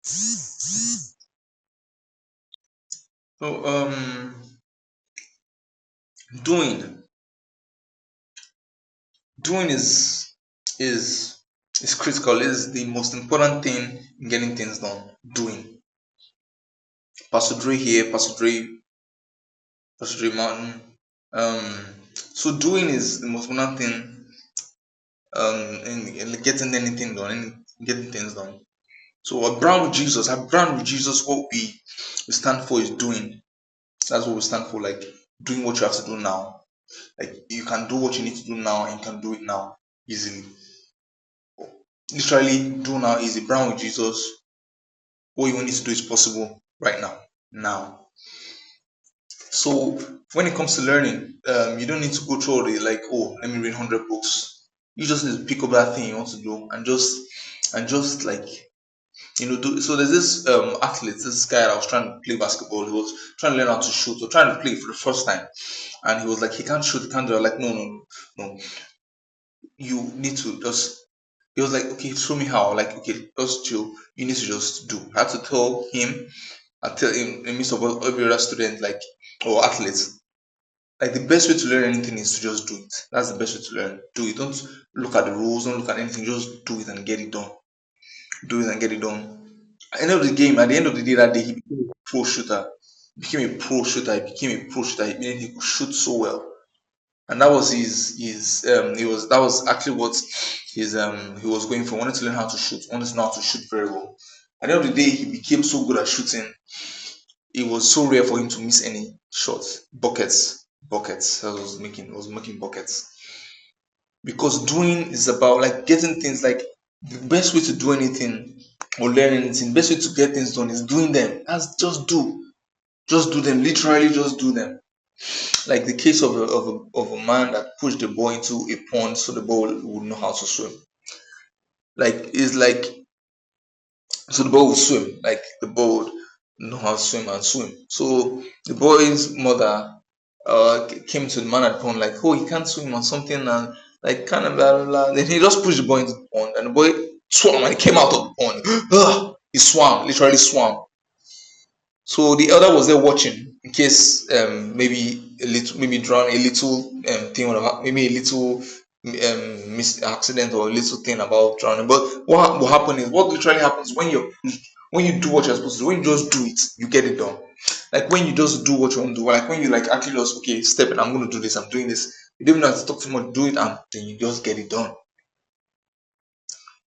So doing doing is critical, is the most important thing in getting things done. Doing. Pastor Dre here, Pastor Dre Martin. So doing is the most important thing in getting anything done, in getting things done. So a brand with Jesus, what we stand for is doing. That's what we stand for, like doing what you have to do now. Like you can do what you need to do now and you can do it now easily. Literally do now easy. Brand with Jesus, what you need to do is possible right now. Now. So when it comes to learning, you don't need to go through all the like, oh, let me read 100 books. You just need to pick up that thing you want to do and just like do. So there's this athlete, this guy that was trying to play basketball. He was trying to learn how to shoot, or trying to play for the first time, and he was like, he can't shoot, he can't do it. Like, no, no, no, no. You need to just. He was like, okay, show me how. Like, okay, just chill. You need to just do. I had to tell him. I tell him in the midst of every other student, like, or athletes, like the best way to learn anything is to just do it. That's the best way to learn. Do it. Don't look at the rules. Don't look at anything. Just do it and get it done. Do it and get it done. At the end of the day, that day, he became a pro shooter. He became a pro shooter. He became a pro shooter. Meaning he could shoot so well, and that was his he was that was actually what his he was going for. Wanted to learn how to shoot. Wanted to know how to shoot very well. At the end of the day, he became so good at shooting. It was so rare for him to miss any shots. Buckets. I was making buckets, because doing is about like getting things. Like the best way to do anything or learn anything, best way to get things done is doing them. That's just do them. Literally, just do them. Like the case of a man that pushed the boy into a pond so the boy would know how to swim. Like it's like so the boy would swim. Like the boy would know how to swim and swim. So the boy's mother came to the man at the pond like, oh, he can't swim or something, and like kind of blah blah blah. Then he just pushed the boy into the pond, and the boy swam and he came out of the pond. He swam, literally swam. So the elder was there watching in case maybe a little, maybe drown, a little thing would have maybe a little accident or a little thing about drowning. But what will happen is, what literally happens when you do what you're supposed to do, when you just do it, you get it done. Like when you just do what you want to do, like when you like actually just, okay, step it, I'm going to do this, I'm doing this. You don't even have to talk too much, do it, and then you just get it done.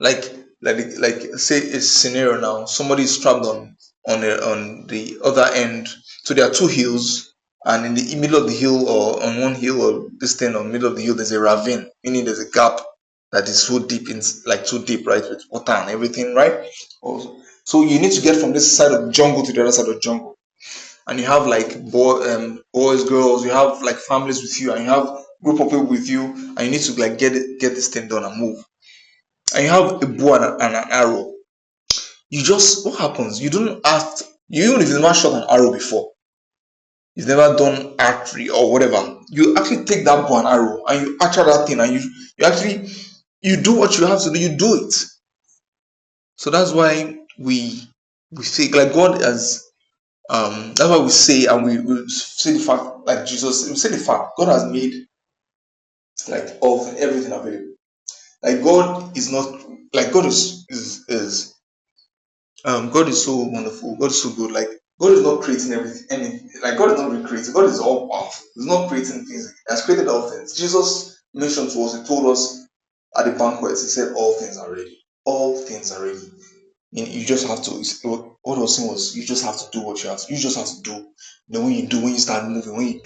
like like say a scenario now, somebody is trapped on the other end. So there are two hills, and in the middle of the hill, or on one hill, or this thing, on middle of the hill, there's a ravine, meaning there's a gap that is so deep, in like too deep, right, with water and everything, right? Also, so you need to get from this side of the jungle to the other side of the jungle, and you have like boys, girls, you have like families with you, and you have group of people with you, and you need to like get this thing done and move, and you have a bow and an arrow. You just, what happens? You don't act. You, even if you've never shot an arrow before, you've never done archery or whatever, you actually take that bow and arrow and you archer that thing, and you actually, you do what you have to do. You do it. So that's why we say, like, God has that's why we say, and we say the fact, like Jesus, we say the fact God has made like all everything available. Like God is not, like God is God is so wonderful. God is so good. Like God is not creating everything. Anything. Like God is not recreating. God is all powerful. He's not creating things. He has created all things. Jesus mentioned to us. He told us at the banquet. He said, "All things are ready. All things are ready." You just have to. What I was saying was, you just have to do what you have to. You just have to do. Then when you do, when you start moving, when you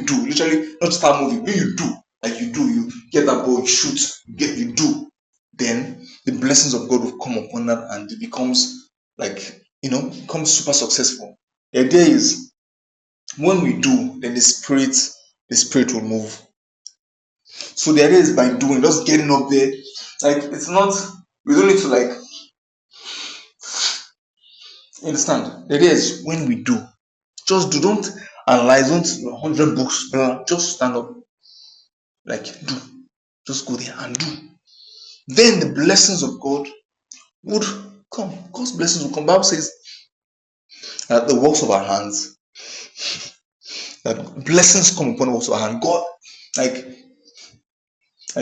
do, literally not start moving. When you do, like you do, you get that ball, you shoot, you do. Then the blessings of God will come upon that, and it becomes like, becomes super successful. The idea is, when we do, then the spirit will move. So the idea is, by doing, just getting up there. Like, it's not, we don't need to like, understand. The idea is, when we do, just do. Don't analyze, don't 100 books, just stand up, like do, just go there and do. Then the blessings of God would come. God's blessings will come. Bible says that the works of our hands, that blessings come upon the works of our hand. God, like,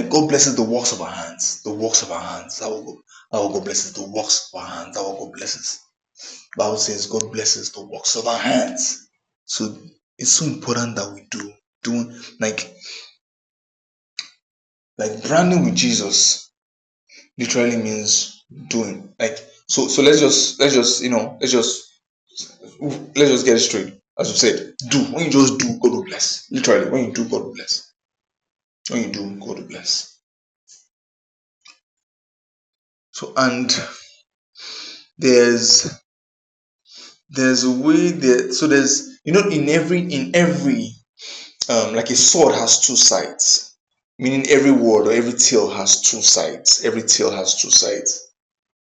God blesses the works of our hands. The works of our hands. Our God blesses the works of our hands. Our God blesses. Bible says God blesses the works of our hands. So it's so important that we do like branding with Jesus literally means doing. Like, so let's just get it straight. As we said, do. When you just do, God will bless. Literally, when you do, God will bless. When you do, God will bless. So, and there's a way there. So there's, in every like a sword has two sides, meaning every word or every tale has two sides. Every tale has two sides.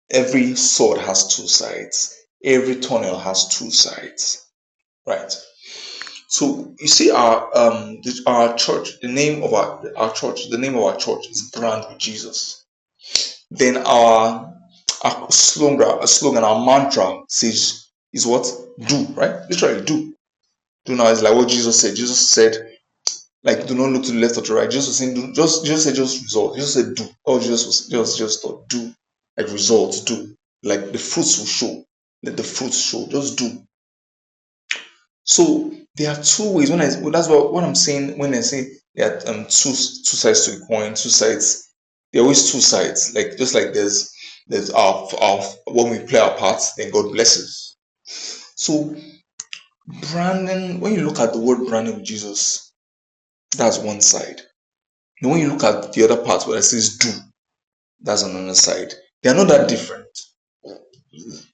Every sword has two sides. Every tunnel has two sides. Right. So you see, our church, the name of our church, is Brand with Jesus. Then our slogan, our mantra says is what? Do, right? Literally do. Do now is like what Jesus said. Jesus said, like, do not look to the left or to the right. Jesus was saying, do, Jesus said, just result. Jesus said, do. Oh, Jesus was just thought, do, like results, do, like the fruits will show. Let the fruits show. Just do. So there are two ways. That's what I'm saying when I say there are two sides to a coin, two sides. There are always two sides. Like, just like there's our when we play our part, then God blesses. So branding, when you look at the word branding with Jesus, that's one side. And when you look at the other part where it says do, that's on another side. They are not that different.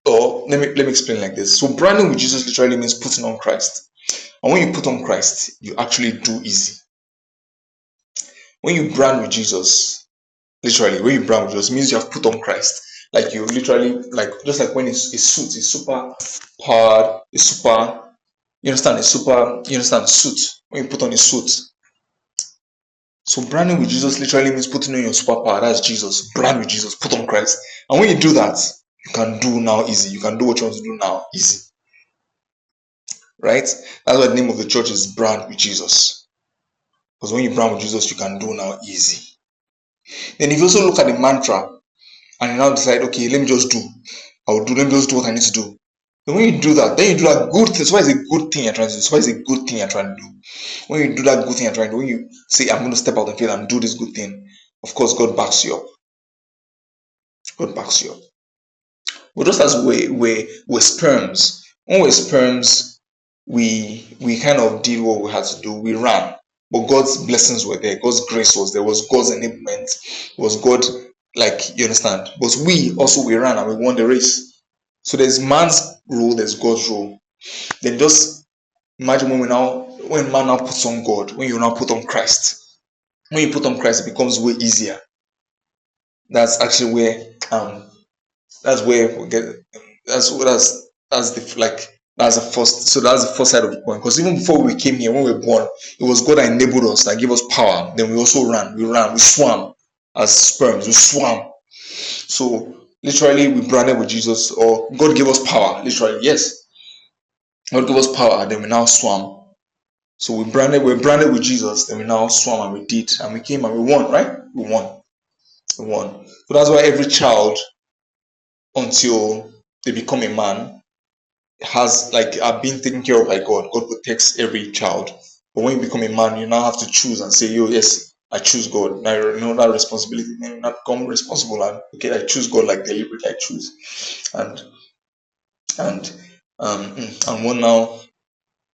Or let me explain like this. So branding with Jesus literally means putting on Christ. And when you put on Christ, you actually do easy. When you brand with Jesus, literally, when you brand with Jesus, means you have put on Christ. Like, you literally, like, just like when it's a suit, it's super powered, it's super, you understand, suit. When you put on a suit. So branding with Jesus literally means putting on your superpower. That's Jesus. Brand with Jesus, put on Christ. And when you do that, you can do now easy. You can do what you want to do now easy. Right? That's why the name of the church is Brand with Jesus. Because when you brand with Jesus, you can do now easy. Then if you also look at the mantra and you now decide, okay, let me just do. Let me just do what I need to do. And when you do that, then you do that good thing. So why is a good thing you're trying to do? So why is a good thing you're trying to do? When you do that good thing you're trying to do, when you say, I'm going to step out of faith and do this good thing, of course, God backs you up. God backs you up. But just as we're sperms, when we're sperms, we kind of did what we had to do. We ran. But God's blessings were there. God's grace was there. It was God's enablement. It was God, like, you understand. But we ran and we won the race. So there's man's role, there's God's role. Then just imagine when man now puts on God, when you now put on Christ. When you put on Christ, it becomes way easier. That's actually where that's where we get that's the first side of the coin. Because even before we came here, when we were born, it was God that enabled us, that gave us power. Then we also ran, we swam as sperms, we swam. So literally we branded with Jesus, or God gave us power. Literally, yes. God gave us power, then we now swam. So we're branded with Jesus, then we now swam and we did, and we came and we won, right? We won. We won. So that's why every child, until they become a man, has are being taken care of by God. God protects every child. But when you become a man, you now have to choose and say, yo, yes, I choose God. Now you know that responsibility. Then you now become responsible and okay, I choose God, like deliberately I choose. And one now,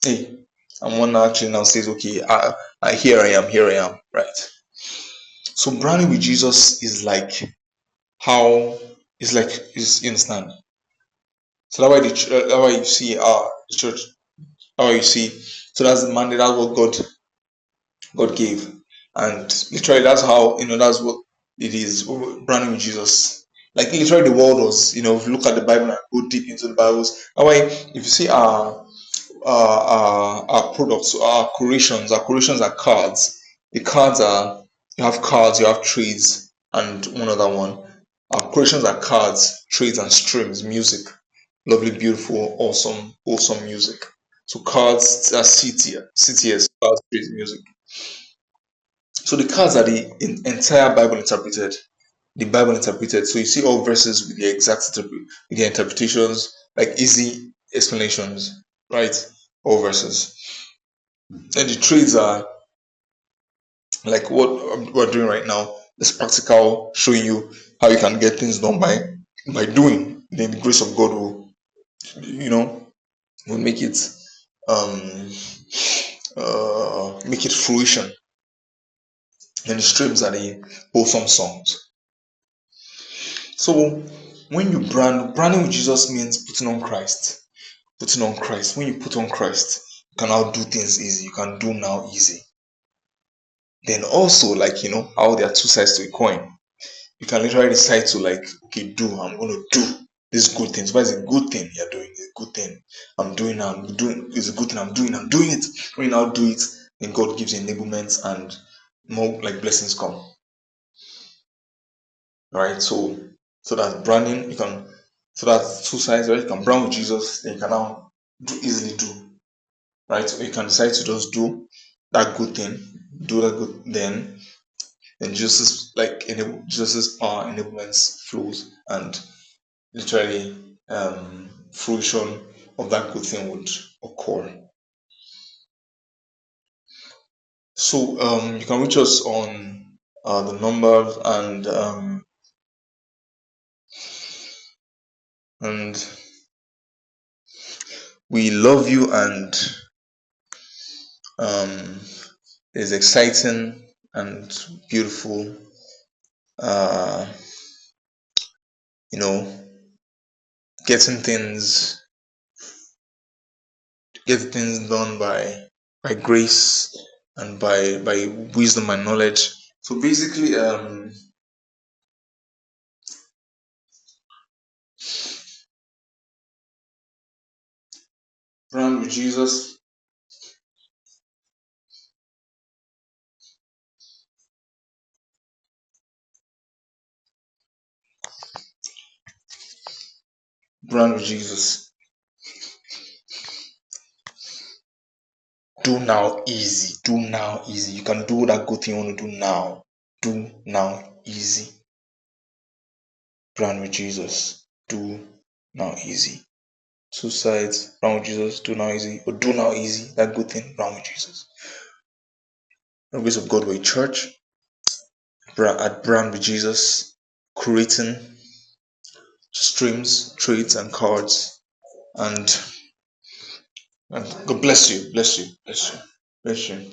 hey, and one now actually now says, okay, here I am, right? So branding with Jesus is like you understand. So that's why you see the church. That's why you see. So that's the mandate. That's what God gave, and literally that's how that's what it is. Branding with Jesus. Like literally, the world was. If you look at the Bible and go deep into the Bibles. That's why if you see our products, our creations are cards. The cards are, you have cards, you have trees, and one other one. Our creations are cards, trades, and streams, music. Lovely, beautiful, awesome music. So cards are CTS, cards, trades, music. So the cards are the entire Bible interpreted. The Bible interpreted. So you see all verses with the exact with the interpretations, like easy explanations, right? All verses. And the trades are like what we're doing right now. It's practical, showing you how you can get things done by doing. Then the grace of God will make it um make it fruition. And the streams are the wholesome songs. So when you branding with Jesus means putting on Christ. Putting on Christ. When you put on Christ, you can now do things easy. You can do now easy. Then also, like how there are two sides to a coin. You can literally decide to, like, okay, I'm gonna do these good things. What is a good thing you're doing? It's a good thing. I'm doing it's a good thing I'm doing it. When you now do it, then God gives you enablement and more like blessings come. Right? So that branding, so that's two sides, right? You can brand with Jesus, then you can now easily do, right? So you can decide to just do that good thing, then Jesus Jesus's power enablements flows, and literally fruition of that good thing would occur. So you can reach us on the numbers, and we love you, and it's exciting and beautiful, you know getting things done by grace and by wisdom and knowledge. So basically, brand with Jesus, brand with Jesus. Do now easy. Do now easy. You can do that good thing you want to do now. Do now easy. Brand with Jesus. Do now easy. Two sides. Brand with Jesus. Do now easy. Or do now easy. That good thing. Brand with Jesus. The grace of God, we're a church at Brand with Jesus, creating streams, trades, and cards, and God bless you, bless you, bless you, bless you.